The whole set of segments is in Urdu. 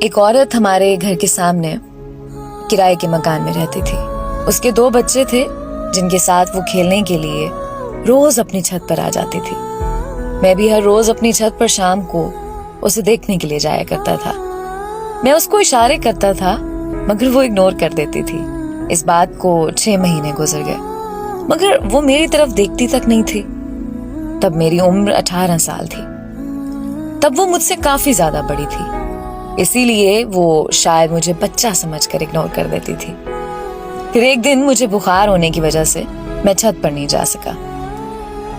ایک عورت ہمارے گھر کے سامنے کرائے کے مکان میں رہتی تھی. اس کے 2 بچے تھے جن کے ساتھ وہ کھیلنے کے لیے روز اپنی چھت پر آ جاتی تھی. میں بھی ہر روز اپنی چھت پر شام کو اسے دیکھنے کے لیے جایا کرتا تھا. میں اس کو اشارے کرتا تھا مگر وہ اگنور کر دیتی تھی. اس بات کو 6 مہینے گزر گئے مگر وہ میری طرف دیکھتی تک نہیں تھی. تب میری عمر 18 سال تھی. تب وہ مجھ سے کافی زیادہ بڑی تھی، اسی لیے وہ شاید مجھے بچہ سمجھ کر اگنور کر دیتی تھی. پھر ایک دن مجھے بخار ہونے کی وجہ سے میں چھت پر نہیں جا سکا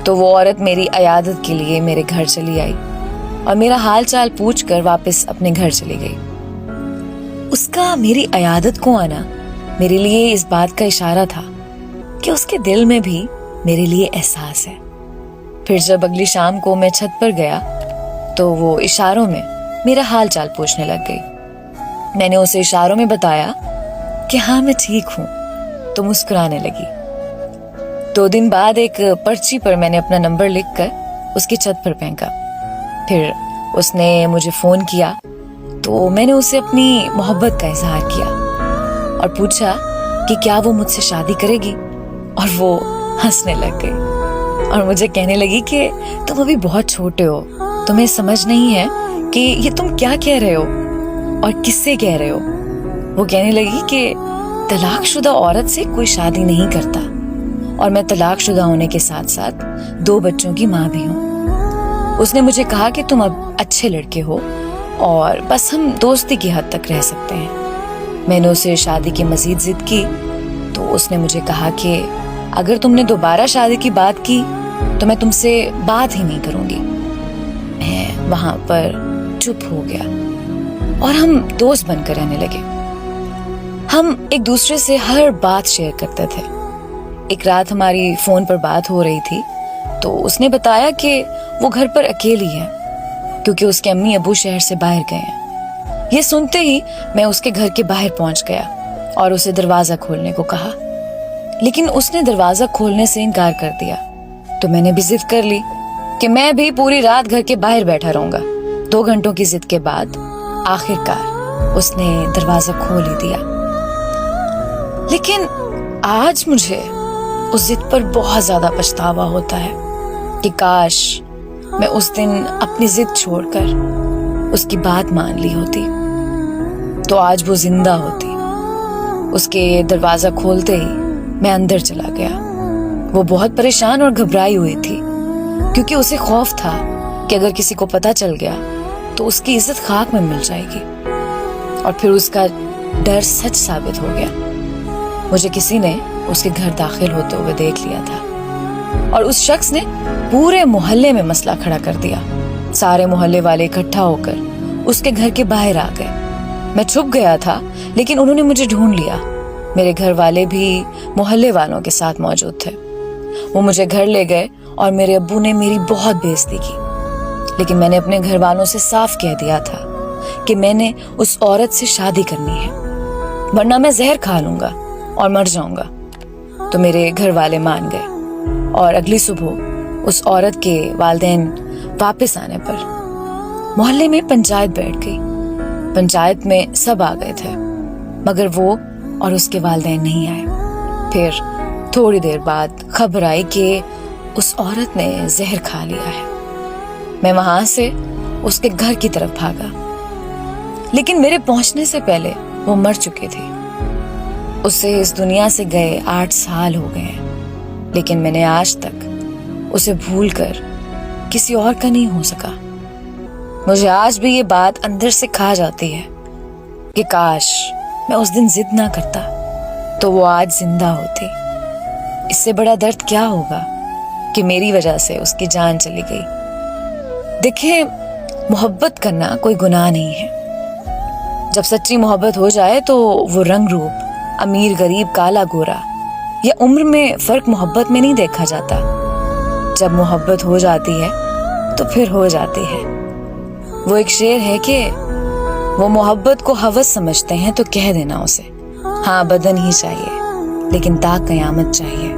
تو وہ عورت میری عیادت کے لیے میرے گھر چلی آئی اور میرا حال چال پوچھ کر واپس اپنے گھر چلی گئی. اس کا میری عیادت کو آنا میرے لیے اس بات کا اشارہ تھا کہ اس کے دل میں بھی میرے لیے احساس ہے. پھر جب اگلی شام کو میں چھت پر گیا تو وہ اشاروں میں میرا حال چال پوچھنے لگ گئی. میں نے اسے اشاروں میں بتایا کہ ہاں میں ٹھیک ہوں تو مسکرانے لگی. 2 دن بعد ایک پرچی پر میں نے اپنا نمبر لکھ کر اس کی چھت پر پھینکا. پھر اس نے مجھے فون کیا تو میں نے اسے اپنی محبت کا اظہار کیا اور پوچھا کہ کیا وہ مجھ سے شادی کرے گی، اور وہ ہنسنے لگ گئی اور مجھے کہنے لگی کہ تم ابھی بہت چھوٹے ہو، تمہیں سمجھ نہیں ہے کہ یہ تم کیا کہہ رہے ہو اور کس سے کہہ رہے ہو. وہ کہنے لگی کہ طلاق شدہ عورت سے کوئی شادی نہیں کرتا اور میں طلاق شدہ ہونے کے ساتھ ساتھ 2 بچوں کی ماں بھی ہوں. اس نے مجھے کہا کہ تم اب اچھے لڑکے ہو اور بس ہم دوستی کی حد تک رہ سکتے ہیں. میں نے اسے شادی کی مزید ضد کی تو اس نے مجھے کہا کہ اگر تم نے دوبارہ شادی کی بات کی تو میں تم سے بات ہی نہیں کروں گی. میں وہاں پر چپ ہو گیا اور ہم دوست بن کر رہنے لگے. ہم ایک دوسرے سے ہر بات شیئر کرتے تھے. ایک رات ہماری فون پر بات ہو رہی تھی تو اس نے بتایا کہ وہ گھر پر اکیلی ہے کیونکہ اس کے امی ابو شہر سے باہر گئے ہیں. یہ سنتے ہی میں اس کے گھر کے باہر پہنچ گیا اور اسے دروازہ کھولنے کو کہا، لیکن اس نے دروازہ کھولنے سے انکار کر دیا. تو میں نے بھی ضد کر لی کہ میں بھی پوری رات گھر کے باہر بیٹھا رہوں گا. 2 گھنٹوں کی ضد کے بعد آخر کار اس نے دروازہ کھول ہی دیا. لیکن آج مجھے اس ضد پر بہت زیادہ پچھتاوا ہوتا ہے کہ کاش میں اس دن اپنی ضد چھوڑ کر اس کی بات مان لی ہوتی تو آج وہ زندہ ہوتی. اس کے دروازہ کھولتے ہی میں اندر چلا گیا. وہ بہت پریشان اور گھبرائی ہوئی تھی کیونکہ اسے خوف تھا کہ اگر کسی کو پتہ چل گیا تو اس کی عزت خاک میں مل جائے گی. اور پھر اس کا ڈر سچ ثابت ہو گیا. مجھے کسی نے اس کے گھر داخل ہوتے ہوئے دیکھ لیا تھا اور اس شخص نے پورے محلے میں مسئلہ کھڑا کر دیا. سارے محلے والے اکٹھا ہو کر اس کے گھر کے باہر آ گئے. میں چھپ گیا تھا لیکن انہوں نے مجھے ڈھونڈ لیا. میرے گھر والے بھی محلے والوں کے ساتھ موجود تھے. وہ مجھے گھر لے گئے اور میرے ابو نے میری بہت بے عزتی کی. لیکن میں نے اپنے گھر والوں سے صاف کہہ دیا تھا کہ میں نے اس عورت سے شادی کرنی ہے ورنہ میں زہر کھا لوں گا اور مر جاؤں گا. تو میرے گھر والے مان گئے اور اگلی صبح اس عورت کے والدین واپس آنے پر محلے میں پنچایت بیٹھ گئی. پنچایت میں سب آ گئے تھے مگر وہ اور اس کے والدین نہیں آئے. پھر تھوڑی دیر بعد خبر آئی کہ اس عورت نے زہر کھا لیا ہے. میں وہاں سے اس کے گھر کی طرف بھاگا لیکن میرے پہنچنے سے پہلے وہ مر چکی تھی. اسے اس دنیا سے گئے 8 سال ہو گئے ہیں لیکن میں نے آج تک اسے بھول کر کسی اور کا نہیں ہو سکا. مجھے آج بھی یہ بات اندر سے کھا جاتی ہے کہ کاش میں اس دن ضد نہ کرتا تو وہ آج زندہ ہوتی. اس سے بڑا درد کیا ہوگا کہ میری وجہ سے اس کی جان چلی گئی. دیکھیں، محبت کرنا کوئی گناہ نہیں ہے. جب سچی محبت ہو جائے تو وہ رنگ روپ، امیر غریب، کالا گورا یا عمر میں فرق محبت میں نہیں دیکھا جاتا. جب محبت ہو جاتی ہے تو پھر ہو جاتی ہے. وہ ایک شعر ہے کہ وہ محبت کو ہوس سمجھتے ہیں تو کہہ دینا اسے، ہاں بدن ہی چاہیے لیکن تا قیامت چاہیے.